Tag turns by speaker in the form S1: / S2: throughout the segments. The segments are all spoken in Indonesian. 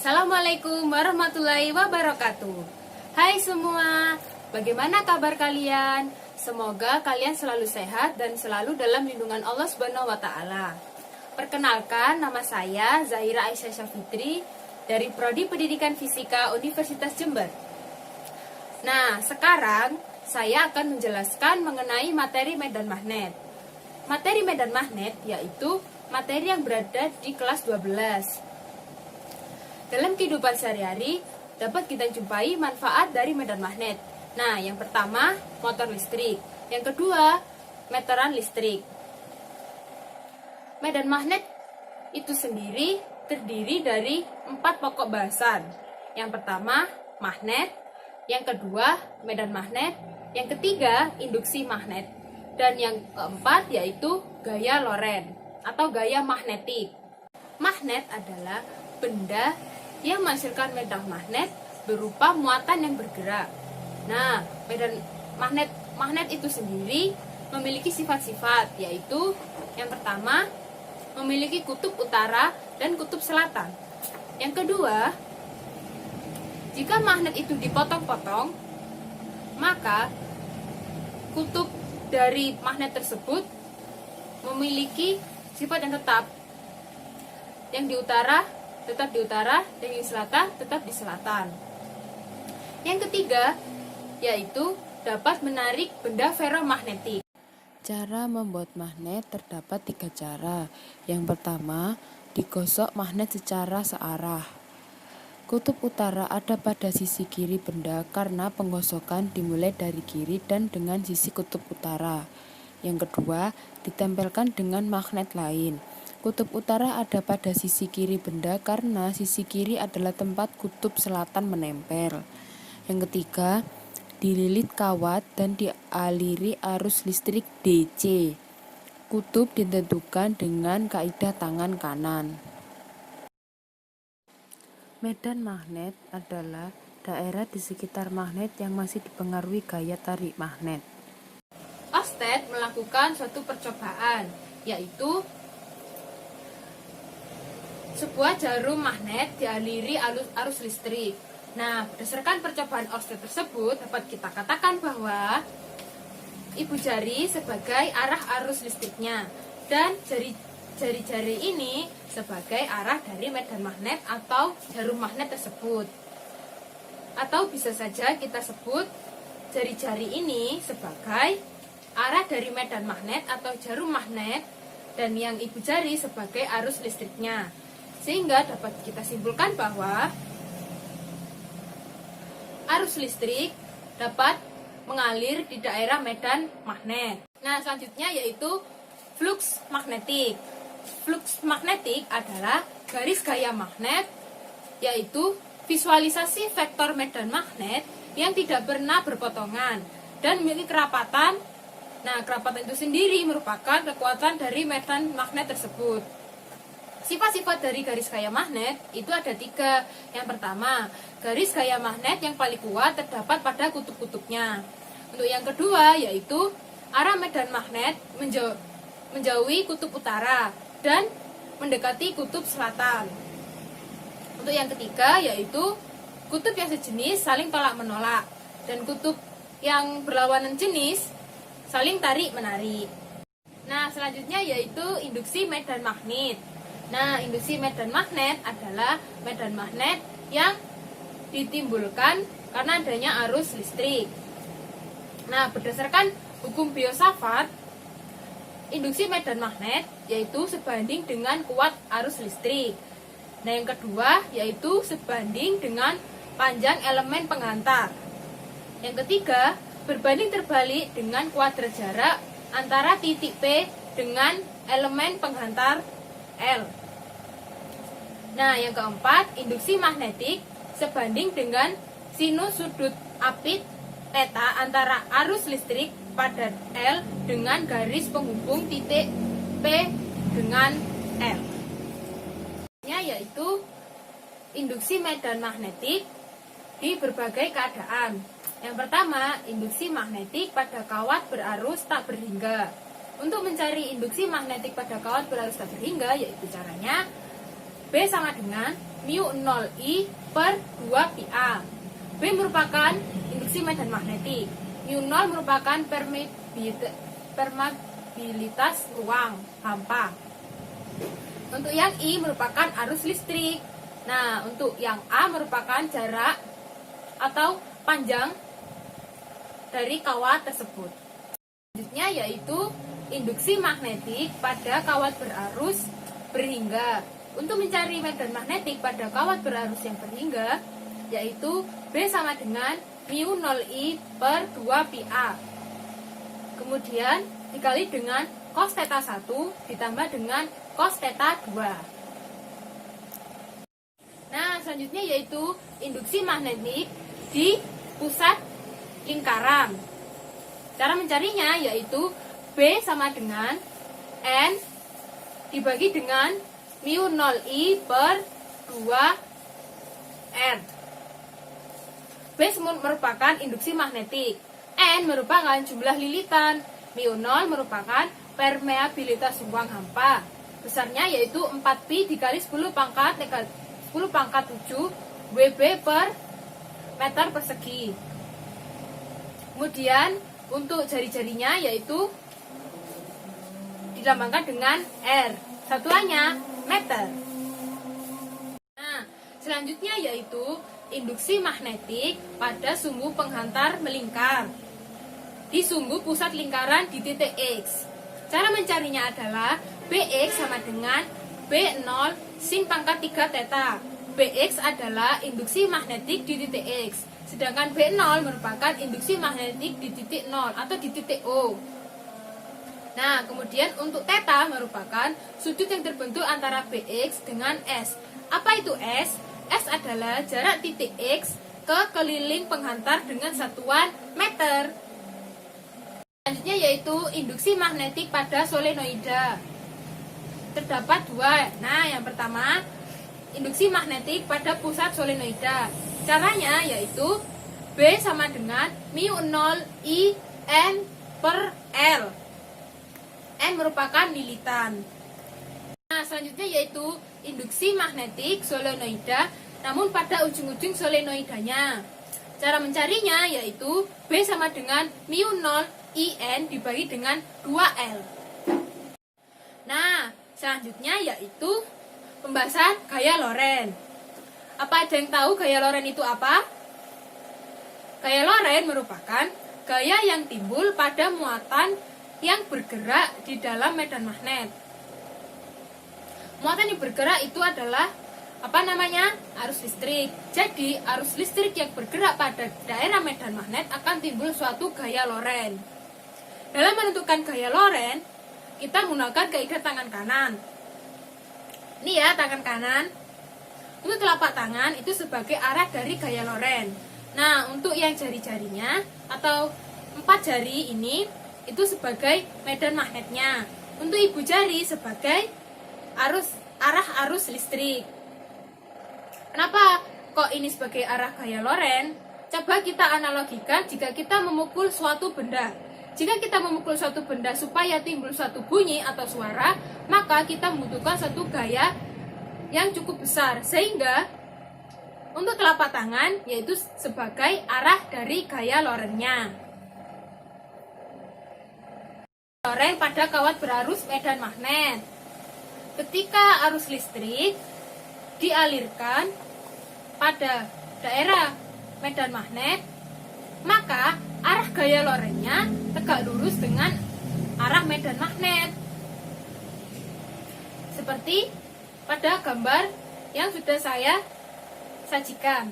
S1: Assalamualaikum warahmatullahi wabarakatuh. Hai semua, bagaimana kabar kalian? Semoga kalian selalu sehat dan selalu dalam lindungan Allah Subhanahu wa Ta'ala. Perkenalkan, nama saya Zahira Aisyah Syafitri dari Prodi Pendidikan Fisika Universitas Jember. Nah, sekarang saya akan menjelaskan mengenai materi medan magnet. Materi medan magnet yaitu materi yang berada di kelas 12. Dalam kehidupan sehari-hari, dapat kita jumpai manfaat dari medan magnet. Nah, yang pertama, motor listrik. Yang kedua, meteran listrik. Medan magnet itu sendiri terdiri dari 4 pokok bahasan. Yang pertama, magnet. Yang kedua, medan magnet. Yang ketiga, induksi magnet. Dan yang keempat yaitu gaya Lorentz atau gaya magnetik. Magnet adalah benda yang menghasilkan medan magnet berupa muatan yang bergerak. Nah, medan magnet itu sendiri memiliki sifat-sifat, yaitu yang pertama, memiliki kutub utara dan kutub selatan. Yang kedua, jika magnet itu dipotong-potong, maka kutub dari magnet tersebut memiliki sifat yang tetap. Yang di utara tetap di utara, dan yang di selatan tetap di selatan. Yang ketiga, yaitu dapat menarik benda ferromagnetik.
S2: Cara membuat magnet terdapat 3 cara. Yang pertama, digosok magnet secara searah. Kutub utara ada pada sisi kiri benda karena penggosokan dimulai dari kiri dan dengan sisi kutub utara. Yang kedua, ditempelkan dengan magnet lain. Kutub utara ada pada sisi kiri benda karena sisi kiri adalah tempat kutub selatan menempel. Yang ketiga, dililit kawat dan dialiri arus listrik DC. Kutub ditentukan dengan kaidah tangan kanan. Medan magnet adalah daerah di sekitar magnet yang masih dipengaruhi gaya tarik magnet.
S1: Oersted melakukan suatu percobaan, yaitu sebuah jarum magnet dialiri arus listrik. Nah, berdasarkan percobaan Oersted tersebut, dapat kita katakan bahwa ibu jari sebagai arah arus listriknya dan jari-jari ini sebagai arah dari medan magnet atau jarum magnet tersebut. Atau bisa saja kita sebut jari-jari ini sebagai arah dari medan magnet atau jarum magnet dan yang ibu jari sebagai arus listriknya. Sehingga dapat kita simpulkan bahwa arus listrik dapat mengalir di daerah medan magnet. Nah, selanjutnya yaitu flux magnetik. Flux magnetik adalah garis gaya magnet, yaitu visualisasi vektor medan magnet yang tidak pernah berpotongan dan memiliki kerapatan. Nah, kerapatan itu sendiri merupakan kekuatan dari medan magnet tersebut. Sifat-sifat dari garis gaya magnet itu ada 3. Yang pertama, garis gaya magnet yang paling kuat terdapat pada kutub-kutubnya. Untuk yang kedua, yaitu arah medan magnet menjauhi kutub utara dan mendekati kutub selatan. Untuk yang ketiga, yaitu kutub yang sejenis saling tolak-menolak dan kutub yang berlawanan jenis saling tarik-menarik. Nah, selanjutnya yaitu induksi medan magnet. Nah, induksi medan magnet adalah medan magnet yang ditimbulkan karena adanya arus listrik. Nah, berdasarkan hukum Biot-Savart, induksi medan magnet yaitu sebanding dengan kuat arus listrik. Nah, yang kedua yaitu sebanding dengan panjang elemen penghantar. Yang ketiga, berbanding terbalik dengan kuadrat jarak antara titik P dengan elemen penghantar L. Nah, yang keempat, induksi magnetik sebanding dengan sinus sudut apit theta antara arus listrik pada L dengan garis penghubung titik P dengan L. Yaitu induksi medan magnetik di berbagai keadaan. Yang pertama, induksi magnetik pada kawat berarus tak berhingga. Untuk mencari induksi magnetik pada kawat berarus tak berhingga, yaitu caranya B sama dengan mu 0I per 2 PA. B merupakan induksi medan magnetik. Mu 0 merupakan permeabilitas ruang hampa. Untuk yang I merupakan arus listrik. Nah, untuk yang A merupakan jarak atau panjang dari kawat tersebut. Selanjutnya yaitu induksi magnetik pada kawat berarus berhingga. Untuk mencari medan magnetik pada kawat berarus yang berhingga, yaitu B sama dengan mu 0I per 2 PA. Kemudian dikali dengan cos theta 1 ditambah dengan cos theta 2. Nah, selanjutnya yaitu induksi magnetik di pusat lingkaran. Cara mencarinya yaitu B sama dengan N dibagi dengan mu 0I per 2R. B merupakan induksi magnetik. N merupakan jumlah lilitan. Mu 0 merupakan permeabilitas ruang hampa. Besarnya yaitu 4pi dikali 10 pangkat 7 Wb per meter persegi. Kemudian untuk jari-jarinya yaitu dilambangkan dengan R. Satuannya meter. Nah, selanjutnya yaitu induksi magnetik pada sumbu penghantar melingkar di sumbu pusat lingkaran di titik X. Cara mencarinya adalah Bx sama dengan B0 sin pangkat 3 theta. Bx adalah induksi magnetik di titik X, sedangkan B0 merupakan induksi magnetik di titik 0 atau di titik O. Nah, kemudian untuk theta merupakan sudut yang terbentuk antara Bx dengan S. Apa itu S? S adalah jarak titik X ke keliling penghantar dengan satuan meter. Selanjutnya yaitu induksi magnetik pada solenoida. Terdapat dua. Nah, yang pertama, induksi magnetik pada pusat solenoida. Caranya yaitu B sama dengan mu 0 I N per L. N merupakan lilitan. Nah, selanjutnya yaitu induksi magnetik solenoida, namun pada ujung-ujung solenoidanya. Cara mencarinya yaitu B sama dengan mu 0 IN dibagi dengan 2L. Nah, selanjutnya yaitu pembahasan gaya Lorentz. Apa ada yang tahu gaya Lorentz itu apa? Gaya Lorentz merupakan gaya yang timbul pada muatan yang bergerak di dalam medan magnet. Muatan yang bergerak itu adalah arus listrik. Jadi arus listrik yang bergerak pada daerah medan magnet akan timbul suatu gaya Lorentz. Dalam menentukan gaya Lorentz, kita menggunakan kaidah tangan kanan. Ini ya tangan kanan. Untuk telapak tangan itu sebagai arah dari gaya Lorentz. Nah, untuk yang jari-jarinya atau 4 jari ini itu sebagai medan magnetnya. Untuk ibu jari sebagai arah arus listrik. Kenapa kok ini sebagai arah gaya Lorentz? Coba kita analogikan jika kita memukul suatu benda. Jika kita memukul suatu benda supaya timbul suatu bunyi atau suara, maka kita membutuhkan suatu gaya yang cukup besar. Sehingga untuk telapak tangan yaitu sebagai arah dari gaya Lorentz-nya. Lorentz pada kawat berarus medan magnet. Ketika arus listrik dialirkan pada daerah medan magnet, maka arah gaya Lorentz-nya tegak lurus dengan arah medan magnet. Seperti pada gambar yang sudah saya sajikan.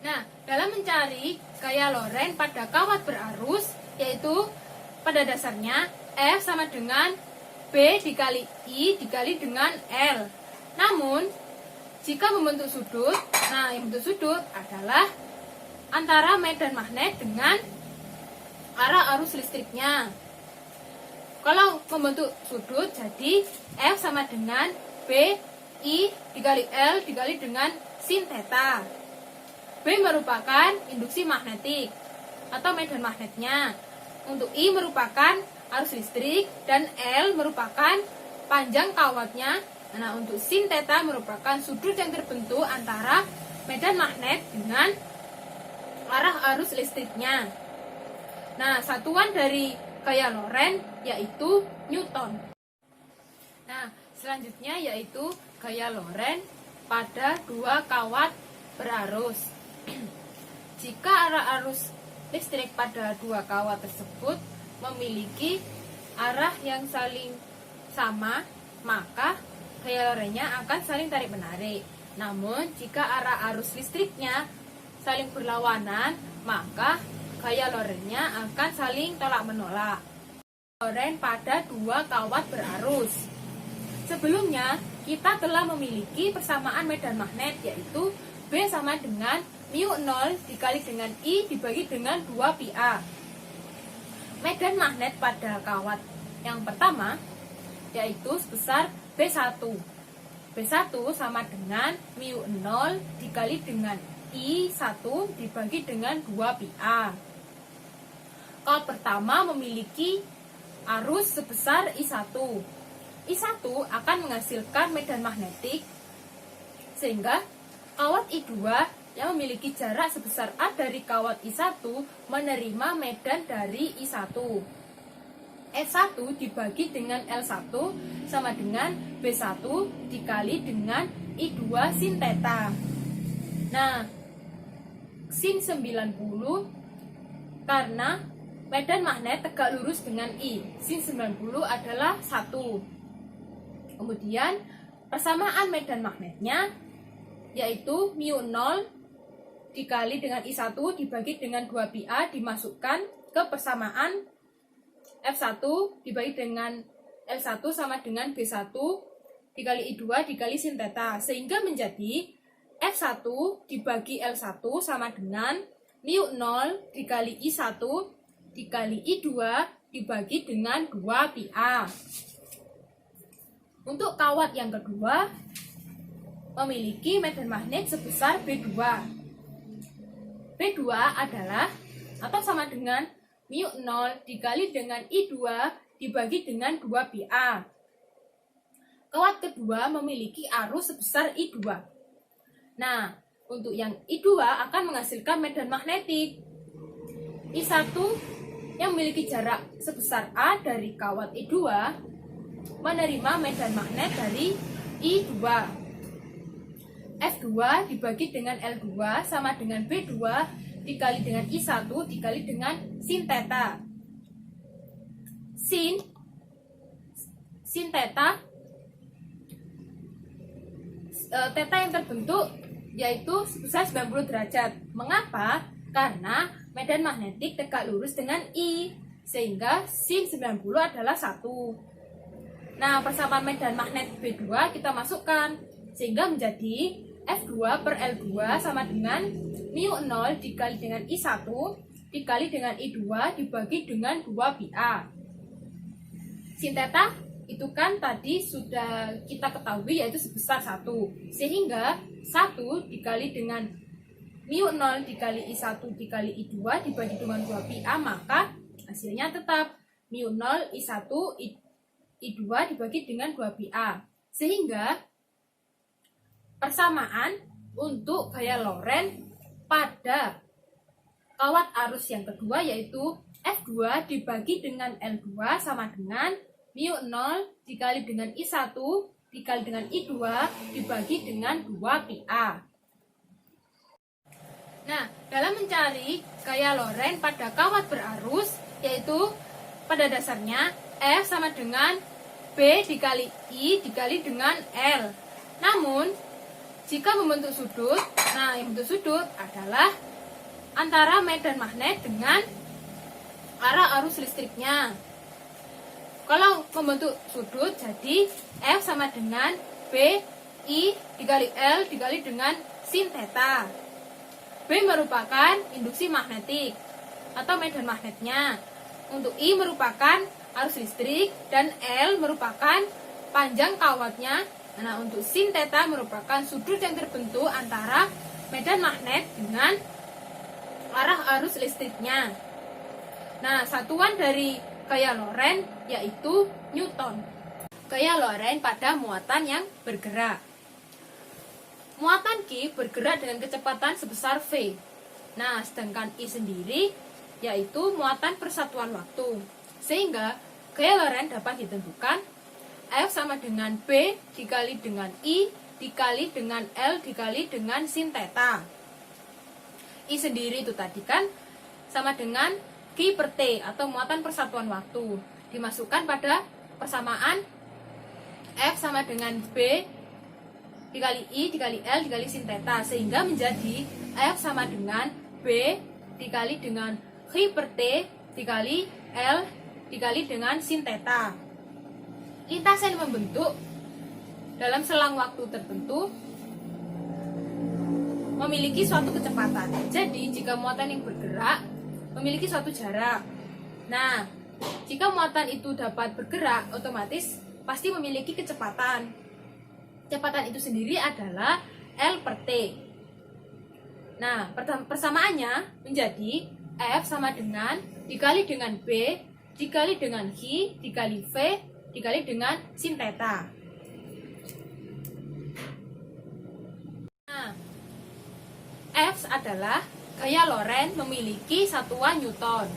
S1: Nah, dalam mencari gaya Lorentz pada kawat berarus, yaitu pada dasarnya F sama dengan B dikali I dikali dengan L. Namun, jika membentuk sudut, yang membentuk sudut adalah antara medan magnet dengan arah arus listriknya. Kalau membentuk sudut, jadi F sama dengan B I dikali L dikali dengan sin theta. B merupakan induksi magnetik atau medan magnetnya. Untuk I merupakan arus listrik dan L merupakan panjang kawatnya Nah, untuk sin theta merupakan sudut yang terbentuk antara medan magnet dengan arah arus listriknya. Nah, satuan dari gaya Lorentz yaitu Newton. Nah, selanjutnya yaitu gaya Lorentz pada dua kawat berarus. Jika arah arus listrik pada dua kawat tersebut memiliki arah yang saling sama, maka gaya Lorentz-nya akan saling tarik-menarik. Namun, jika arah arus listriknya saling berlawanan, maka gaya Lorentz-nya akan saling tolak-menolak. Lorentz pada dua kawat berarus. Sebelumnya, kita telah memiliki persamaan medan magnet, yaitu B sama dengan mu0 dikali dengan I dibagi dengan 2πa. Medan magnet pada kawat yang pertama yaitu sebesar B1. B1 sama dengan mu0 dikali dengan I1 dibagi dengan 2πa. Kawat pertama memiliki arus sebesar I1. I1 akan menghasilkan medan magnetik, sehingga kawat I2 yang memiliki jarak sebesar A dari kawat I1 menerima medan dari I1. S1 dibagi dengan L1 sama dengan B1 dikali dengan I2 sin theta. Nah, sin 90 karena medan magnet tegak lurus dengan I. Sin 90 adalah 1. Kemudian persamaan medan magnetnya yaitu mu0 dikali dengan I1 dibagi dengan 2πa dimasukkan ke persamaan F1 dibagi dengan L1 sama dengan B1 dikali I2 dikali sin theta, sehingga menjadi F1 dibagi L1 sama dengan mu0 dikali I1 dikali I2 dibagi dengan 2πa. Untuk kawat yang kedua memiliki medan magnet sebesar B2. B2 adalah atau sama dengan mu0 dikali dengan I2 dibagi dengan 2πa. Kawat kedua memiliki arus sebesar I2. Nah, untuk yang I2 akan menghasilkan medan magnetik. I1 yang memiliki jarak sebesar A dari kawat I2 menerima medan magnet dari I2. F2 dibagi dengan L2 sama dengan B2 dikali dengan I1 dikali dengan sin theta. Sin theta theta yang terbentuk yaitu sebesar 90 derajat. Mengapa? Karena medan magnetik tegak lurus dengan I, sehingga sin 90 adalah 1. Nah, persamaan medan magnet B2 kita masukkan, sehingga menjadi F2 per L2 sama dengan mu0 dikali dengan I1 dikali dengan I2 dibagi dengan 2πa. Sin theta itu kan tadi sudah kita ketahui yaitu sebesar 1. Sehingga 1 dikali dengan mu0 dikali I1 dikali I2 dibagi dengan 2πa, maka hasilnya tetap mu0 I1 I2 dibagi dengan 2πa. Sehingga persamaan untuk gaya Lorentz pada kawat arus yang kedua yaitu F2 dibagi dengan L2 sama dengan mu0 dikali dengan I1 dikali dengan I2 dibagi dengan 2πa. Nah, dalam mencari gaya Lorentz pada kawat berarus yaitu pada dasarnya F sama dengan B dikali I dikali dengan L. Namun jika membentuk sudut, nah yang bentuk sudut adalah antara medan magnet dengan arah arus listriknya. Kalau membentuk sudut, jadi F sama dengan B I dikali L dikali dengan sin theta. B merupakan induksi magnetik atau medan magnetnya. Untuk I merupakan arus listrik dan L merupakan panjang kawatnya. Nah, untuk sin theta merupakan sudut yang terbentuk antara medan magnet dengan arah arus listriknya. Nah, satuan dari gaya Lorentz yaitu Newton. gaya Lorentz pada muatan yang bergerak. Muatan Q bergerak dengan kecepatan sebesar V. Nah, sedangkan I sendiri yaitu muatan persatuan waktu. Sehingga gaya Lorentz dapat ditentukan F sama dengan B dikali dengan I dikali dengan L dikali dengan sin theta. I sendiri itu tadi kan sama dengan Q per T atau muatan persatuan waktu. Dimasukkan pada persamaan F sama dengan B dikali I dikali L dikali sin theta, sehingga menjadi F sama dengan B dikali dengan Q per T dikali L dikali dengan sin theta. Lintasan membentuk dalam selang waktu tertentu memiliki suatu kecepatan. Jadi jika muatan yang bergerak memiliki suatu jarak. Nah, jika muatan itu dapat bergerak, otomatis pasti memiliki kecepatan. Kecepatan itu sendiri adalah L per T. Nah, persamaannya menjadi F sama dengan dikali dengan B dikali dengan Q dikali V dikali dengan sin theta. Nah, F adalah gaya Lorentz memiliki satuan Newton.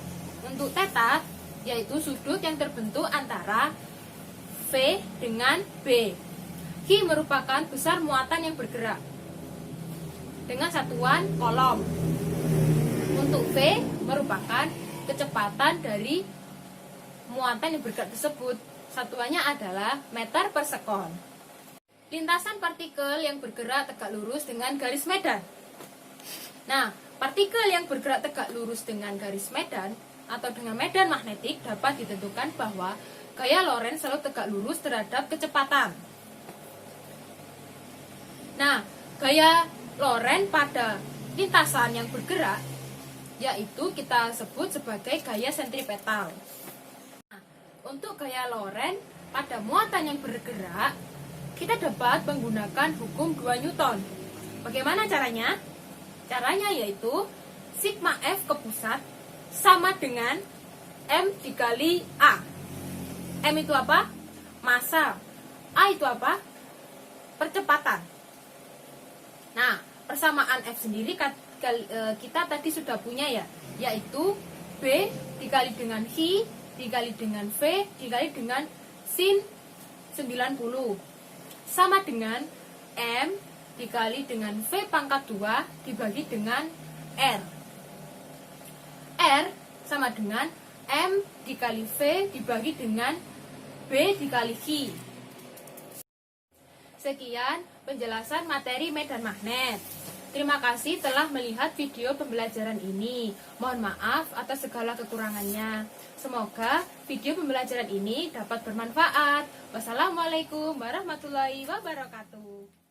S1: Untuk theta yaitu sudut yang terbentuk antara V dengan B. Q merupakan besar muatan yang bergerak dengan satuan kolom. Untuk V merupakan kecepatan dari muatan yang bergerak tersebut. Satuannya adalah meter per sekon. Lintasan partikel yang bergerak tegak lurus dengan garis medan. Nah, partikel yang bergerak tegak lurus dengan garis medan atau dengan medan magnetik dapat ditentukan bahwa gaya Lorentz selalu tegak lurus terhadap kecepatan. Nah, gaya Lorentz pada lintasan yang bergerak yaitu kita sebut sebagai gaya sentripetal. Nah, untuk gaya Lorentz pada muatan yang bergerak, kita dapat menggunakan hukum 2 Newton. Bagaimana caranya? Caranya yaitu sigma F ke pusat sama dengan M dikali A. M itu apa? Massa. A itu apa? Percepatan. Nah, persamaan F sendiri kita tadi sudah punya ya, yaitu B dikali dengan Q dikali dengan V dikali dengan sin 90 sama dengan M dikali dengan V pangkat 2 dibagi dengan R. R sama dengan M dikali V dibagi dengan B dikali Q. Sekian penjelasan materi medan magnet. Terima kasih telah melihat video pembelajaran ini. Mohon maaf atas segala kekurangannya. Semoga video pembelajaran ini dapat bermanfaat. Wassalamualaikum warahmatullahi wabarakatuh.